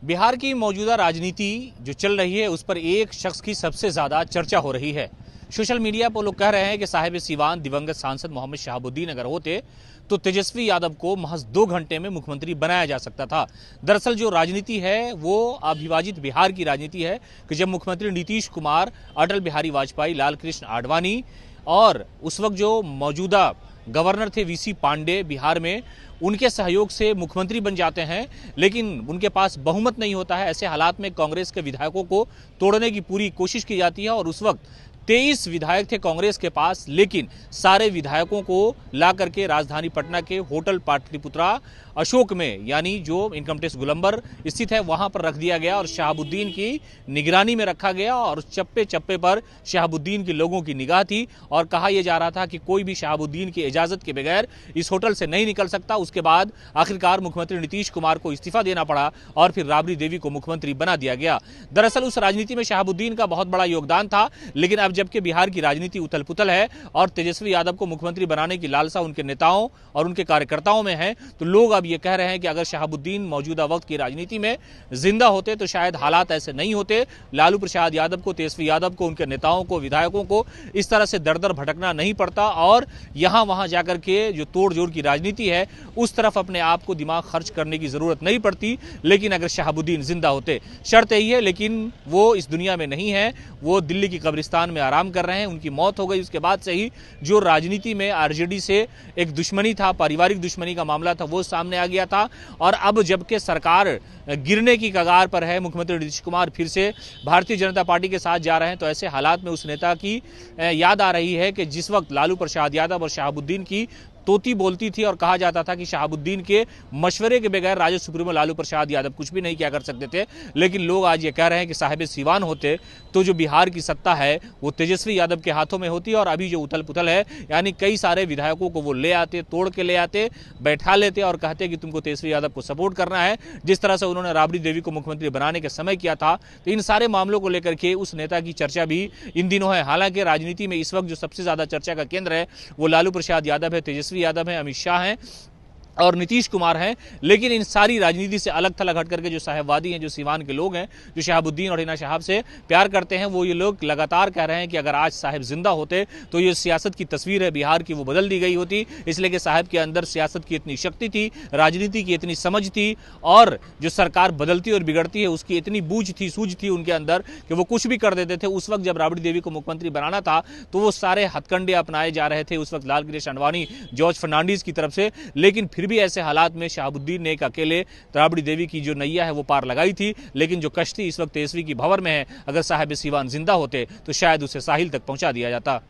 बिहार की मौजूदा राजनीति जो चल रही है उस पर एक शख्स की सबसे ज्यादा चर्चा हो रही है। सोशल मीडिया पर लोग कह रहे हैं कि साहिब सीवान दिवंगत सांसद मोहम्मद शहाबुद्दीन अगर होते तो तेजस्वी यादव को महज 2 घंटे में मुख्यमंत्री बनाया जा सकता था। दरअसल जो राजनीति है वो अविभाजित बिहार की राजनीति है कि जब मुख्यमंत्री नीतीश कुमार, अटल बिहारी वाजपेयी, लाल कृष्ण आडवाणी और उस वक्त जो मौजूदा गवर्नर थे वीसी पांडे बिहार में, उनके सहयोग से मुख्यमंत्री बन जाते हैं, लेकिन उनके पास बहुमत नहीं होता है। ऐसे हालात में कांग्रेस के विधायकों को तोड़ने की पूरी कोशिश की जाती है और उस वक्त 23 विधायक थे कांग्रेस के पास, लेकिन सारे विधायकों को ला करके राजधानी पटना के होटल पाटलिपुत्रा अशोक में, यानी जो इनकम टैक्स गोलंबर स्थित है, वहां पर रख दिया गया और शहाबुद्दीन की निगरानी में रखा गया। और चप्पे चप्पे पर शहाबुद्दीन के लोगों की निगाह थी और कहा यह जा रहा था कि कोई भी शहाबुद्दीन की इजाजत के बगैर इस होटल से नहीं निकल सकता। उसके बाद आखिरकार मुख्यमंत्री नीतीश कुमार को इस्तीफा देना पड़ा और फिर राबड़ी देवी को मुख्यमंत्री बना दिया गया। दरअसल उस राजनीति में शहाबुद्दीन का बहुत बड़ा योगदान था, लेकिन अब जबकि बिहार की राजनीति उथल पुथल है और तेजस्वी यादव को मुख्यमंत्री बनाने की लालसा उनके नेताओं और उनके कार्यकर्ताओं में है, तो लोग अब ये कह रहे हैं कि अगर शहाबुद्दीन मौजूदा वक्त की राजनीति में जिंदा होते तो शायद हालात ऐसे नहीं होते। लालू प्रसाद यादव को, तेजस्वी यादव को, उनके नेताओं को, विधायकों को इस तरह से दर दर भटकना नहीं पड़ता और यहां वहां जाकर के जो तोड़ जोड़ की राजनीति है उस तरफ अपने आप को दिमाग खर्च करने की जरूरत नहीं पड़ती। लेकिन अगर शहाबुद्दीन जिंदा होते, शर्त यही है, लेकिन वो इस दुनिया में नहीं है, वो दिल्ली की कब्रिस्तान में आराम कर रहे हैं। उनकी मौत हो गई उसके बाद से ही जो राजनीति में आरजेडी से एक दुश्मनी था, पारिवारिक दुश्मनी का मामला था, वो सामने आ गया था। और अब जबकि सरकार गिरने की कगार पर है, मुख्यमंत्री नीतीश कुमार फिर से भारतीय जनता पार्टी के साथ जा रहे हैं, तो ऐसे हालात में उस नेता की याद आ रही है कि जिस वक्त लालू प्रसाद यादव और शहाबुद्दीन की तोती बोलती थी और कहा जाता था कि शहाबुद्दीन के मशवरे के बगैर राजद सुप्रीमो लालू प्रसाद यादव कुछ भी नहीं किया कर सकते थे। लेकिन लोग आज ये कह रहे हैं कि साहिब सीवान होते तो जो बिहार की सत्ता है वो तेजस्वी यादव के हाथों में होती और अभी जो उथल पुथल है, यानी कई सारे विधायकों को वो ले आते, तोड़ के ले आते, बैठा लेते और कहते कि तुमको तेजस्वी यादव को सपोर्ट करना है, जिस तरह से उन्होंने राबड़ी देवी को मुख्यमंत्री बनाने के समय किया था। तो इन सारे मामलों को लेकर के उस नेता की चर्चा भी इन दिनों है। हालांकि राजनीति में इस वक्त जो सबसे ज्यादा चर्चा का केंद्र है वो लालू प्रसाद यादव है, तेजस्वी यादव है, अमित शाह हैं और नीतीश कुमार हैं। लेकिन इन सारी राजनीति से अलग थलग हट करके जो साहेबवादी हैं, जो सीवान के लोग हैं, जो शहाबुद्दीन और हिना शहाब से प्यार करते हैं, वो ये लोग लगातार कह रहे हैं कि अगर आज साहिब जिंदा होते तो ये सियासत की तस्वीर है बिहार की वो बदल दी गई होती। इसलिए कि साहिब के अंदर सियासत की इतनी शक्ति थी, राजनीति की इतनी समझ थी और जो सरकार बदलती और बिगड़ती है उसकी इतनी बूझ थी, सूझ थी उनके अंदर कि वो कुछ भी कर देते थे। उस वक्त जब राबड़ी देवी को मुख्यमंत्री बनाना था तो वो सारे हथकंडे अपनाए जा रहे थे उस वक्त लाल कृष्ण आडवाणी, जॉर्ज फर्नांडीज की तरफ से। लेकिन फिर भी ऐसे हालात में शहाबुद्दीन ने एक अकेले राबड़ी देवी की जो नैया है वो पार लगाई थी। लेकिन जो कश्ती इस वक्त तेजस्वी की भंवर में है, अगर साहिब सीवान जिंदा होते तो शायद उसे साहिल तक पहुंचा दिया जाता।